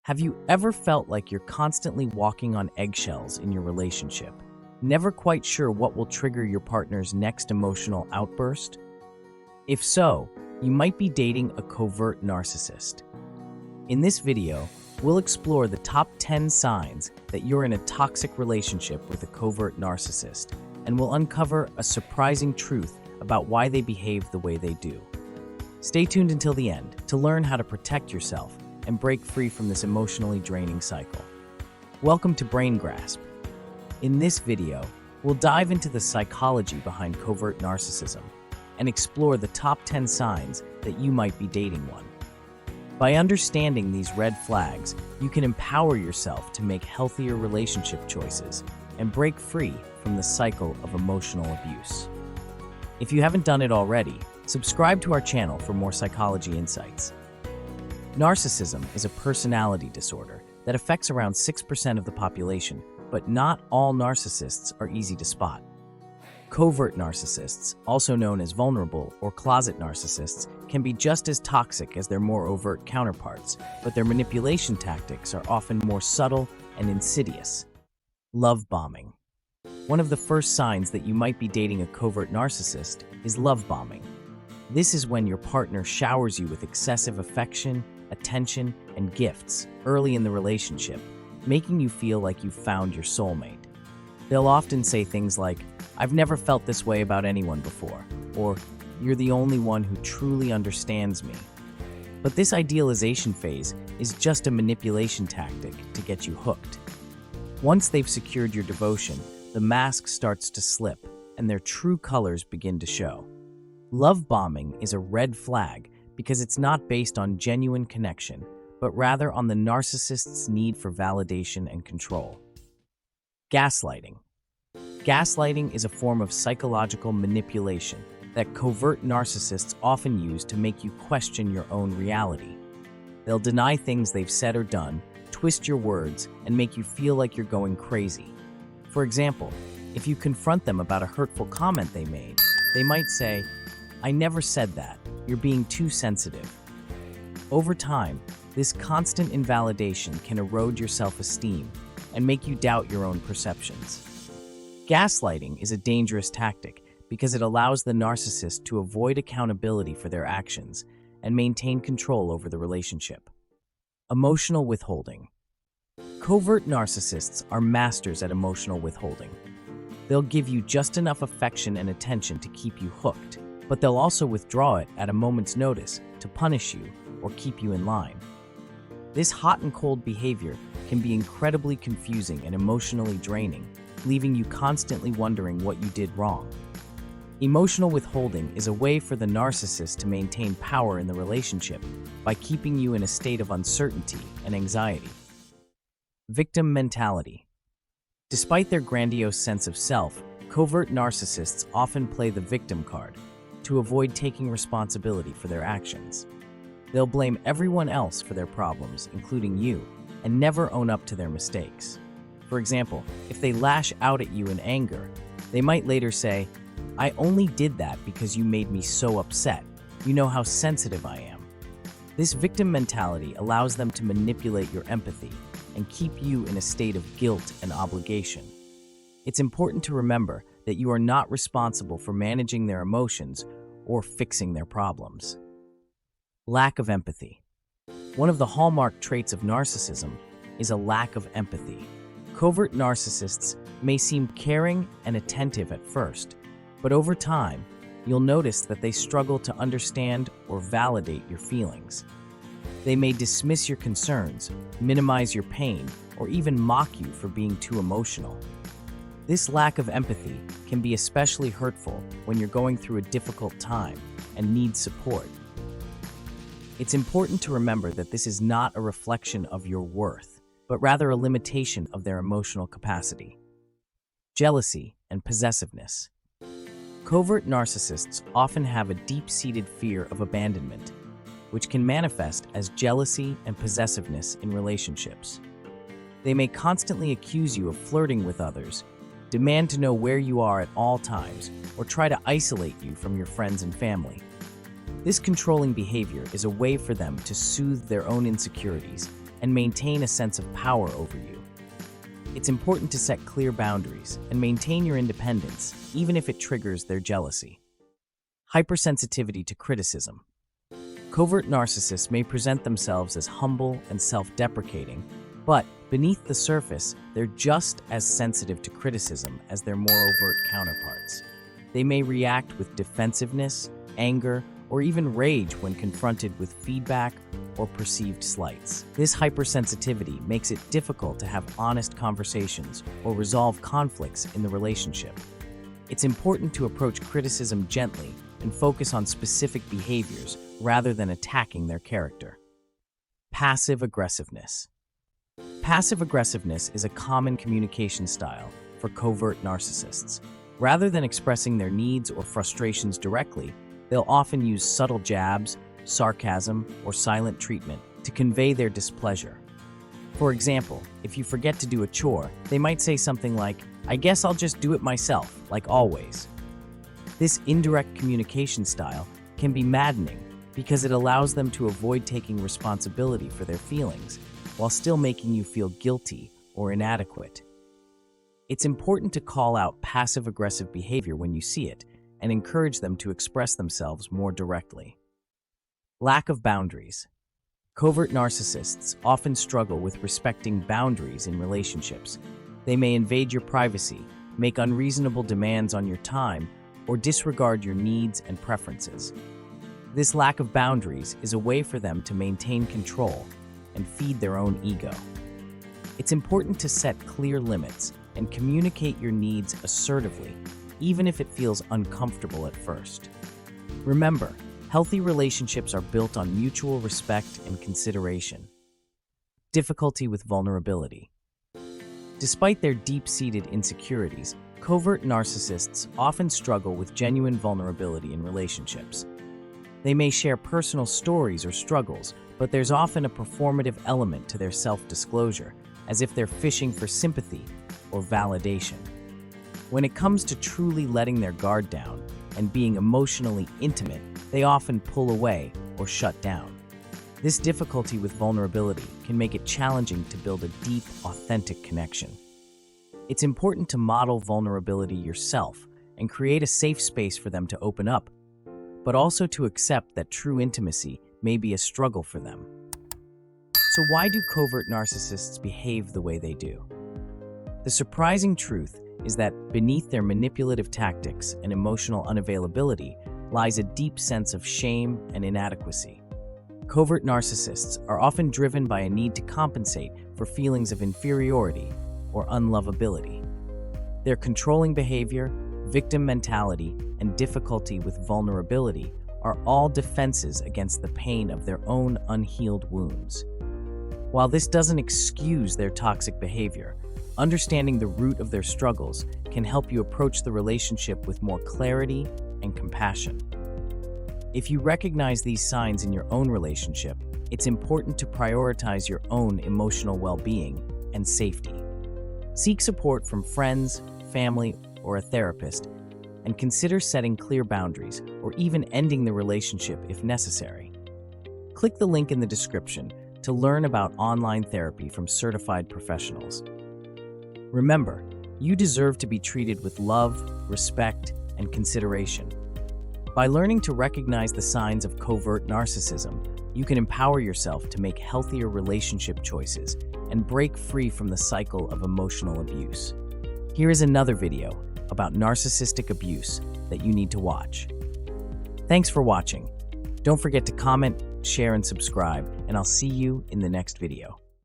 Have you ever felt like you're constantly walking on eggshells in your relationship, never quite sure what will trigger your partner's next emotional outburst? If so, you might be dating a covert narcissist. In this video, we'll explore the top 10 signs that you're in a toxic relationship with a covert narcissist, and we'll uncover a surprising truth about why they behave the way they do. Stay tuned until the end to learn how to protect yourself and break free from this emotionally draining cycle. Welcome to BrainGrasp. In this video, we'll dive into the psychology behind covert narcissism and explore the top 10 signs that you might be dating one. By understanding these red flags, you can empower yourself to make healthier relationship choices and break free from the cycle of emotional abuse. If you haven't done it already, subscribe to our channel for more psychology insights. Narcissism is a personality disorder that affects around 6% of the population, but not all narcissists are easy to spot. Covert narcissists, also known as vulnerable or closet narcissists, can be just as toxic as their more overt counterparts, but their manipulation tactics are often more subtle and insidious. Love bombing. One of the first signs that you might be dating a covert narcissist is love bombing. This is when your partner showers you with excessive affection, attention, and gifts early in the relationship, making you feel like you've found your soulmate. They'll often say things like, "I've never felt this way about anyone before," or "You're the only one who truly understands me." But this idealization phase is just a manipulation tactic to get you hooked. Once they've secured your devotion, the mask starts to slip and their true colors begin to show. Love bombing is a red flag because it's not based on genuine connection, but rather on the narcissist's need for validation and control. Gaslighting. Gaslighting is a form of psychological manipulation that covert narcissists often use to make you question your own reality. They'll deny things they've said or done, twist your words, and make you feel like you're going crazy. For example, if you confront them about a hurtful comment they made, they might say, "I never said that. You're being too sensitive." Over time, this constant invalidation can erode your self-esteem and make you doubt your own perceptions. Gaslighting is a dangerous tactic because it allows the narcissist to avoid accountability for their actions and maintain control over the relationship. Emotional withholding. Covert narcissists are masters at emotional withholding. They'll give you just enough affection and attention to keep you hooked, but they'll also withdraw it at a moment's notice to punish you or keep you in line. This hot and cold behavior can be incredibly confusing and emotionally draining, leaving you constantly wondering what you did wrong. Emotional withholding is a way for the narcissist to maintain power in the relationship by keeping you in a state of uncertainty and anxiety. Victim mentality. Despite their grandiose sense of self, covert narcissists often play the victim card to avoid taking responsibility for their actions. They'll blame everyone else for their problems, including you, and never own up to their mistakes. For example, if they lash out at you in anger, they might later say, "I only did that because you made me so upset. You know how sensitive I am." This victim mentality allows them to manipulate your empathy and keep you in a state of guilt and obligation. It's important to remember that you are not responsible for managing their emotions or fixing their problems. Lack of empathy. One of the hallmark traits of narcissism is a lack of empathy. Covert narcissists may seem caring and attentive at first, but over time, you'll notice that they struggle to understand or validate your feelings. They may dismiss your concerns, minimize your pain, or even mock you for being too emotional. This lack of empathy can be especially hurtful when you're going through a difficult time and need support. It's important to remember that this is not a reflection of your worth, but rather a limitation of their emotional capacity. Jealousy and possessiveness. Covert narcissists often have a deep-seated fear of abandonment, which can manifest as jealousy and possessiveness in relationships. They may constantly accuse you of flirting with others, demand to know where you are at all times, or try to isolate you from your friends and family. This controlling behavior is a way for them to soothe their own insecurities and maintain a sense of power over you. It's important to set clear boundaries and maintain your independence, even if it triggers their jealousy. Hypersensitivity to criticism. Covert narcissists may present themselves as humble and self-deprecating, but beneath the surface, they're just as sensitive to criticism as their more overt counterparts. They may react with defensiveness, anger, or even rage when confronted with feedback or perceived slights. This hypersensitivity makes it difficult to have honest conversations or resolve conflicts in the relationship. It's important to approach criticism gently and focus on specific behaviors rather than attacking their character. Passive aggressiveness. Passive aggressiveness is a common communication style for covert narcissists. Rather than expressing their needs or frustrations directly, they'll often use subtle jabs, sarcasm, or silent treatment to convey their displeasure. For example, if you forget to do a chore, they might say something like, "I guess I'll just do it myself, like always." This indirect communication style can be maddening because it allows them to avoid taking responsibility for their feelings while still making you feel guilty or inadequate. It's important to call out passive-aggressive behavior when you see it and encourage them to express themselves more directly. Lack of boundaries. Covert narcissists often struggle with respecting boundaries in relationships. They may invade your privacy, make unreasonable demands on your time, or disregard your needs and preferences. This lack of boundaries is a way for them to maintain control and feed their own ego. It's important to set clear limits and communicate your needs assertively, even if it feels uncomfortable at first. Remember, healthy relationships are built on mutual respect and consideration. Difficulty with vulnerability. Despite their deep-seated insecurities, covert narcissists often struggle with genuine vulnerability in relationships. They may share personal stories or struggles, but there's often a performative element to their self-disclosure, as if they're fishing for sympathy or validation. When it comes to truly letting their guard down and being emotionally intimate, they often pull away or shut down. This difficulty with vulnerability can make it challenging to build a deep, authentic connection. It's important to model vulnerability yourself and create a safe space for them to open up, but also to accept that true intimacy may be a struggle for them. So why do covert narcissists behave the way they do? The surprising truth is that beneath their manipulative tactics and emotional unavailability lies a deep sense of shame and inadequacy. Covert narcissists are often driven by a need to compensate for feelings of inferiority or unlovability. Their controlling behavior, victim mentality, and difficulty with vulnerability are all defenses against the pain of their own unhealed wounds. While this doesn't excuse their toxic behavior, understanding the root of their struggles can help you approach the relationship with more clarity and compassion. If you recognize these signs in your own relationship, it's important to prioritize your own emotional well-being and safety. Seek support from friends, family, or a therapist, and consider setting clear boundaries or even ending the relationship if necessary. Click the link in the description to learn about online therapy from certified professionals. Remember, you deserve to be treated with love, respect, and consideration. By learning to recognize the signs of covert narcissism, you can empower yourself to make healthier relationship choices and break free from the cycle of emotional abuse. Here is another video about narcissistic abuse that you need to watch. Thanks for watching. Don't forget to comment, share, and subscribe, and I'll see you in the next video.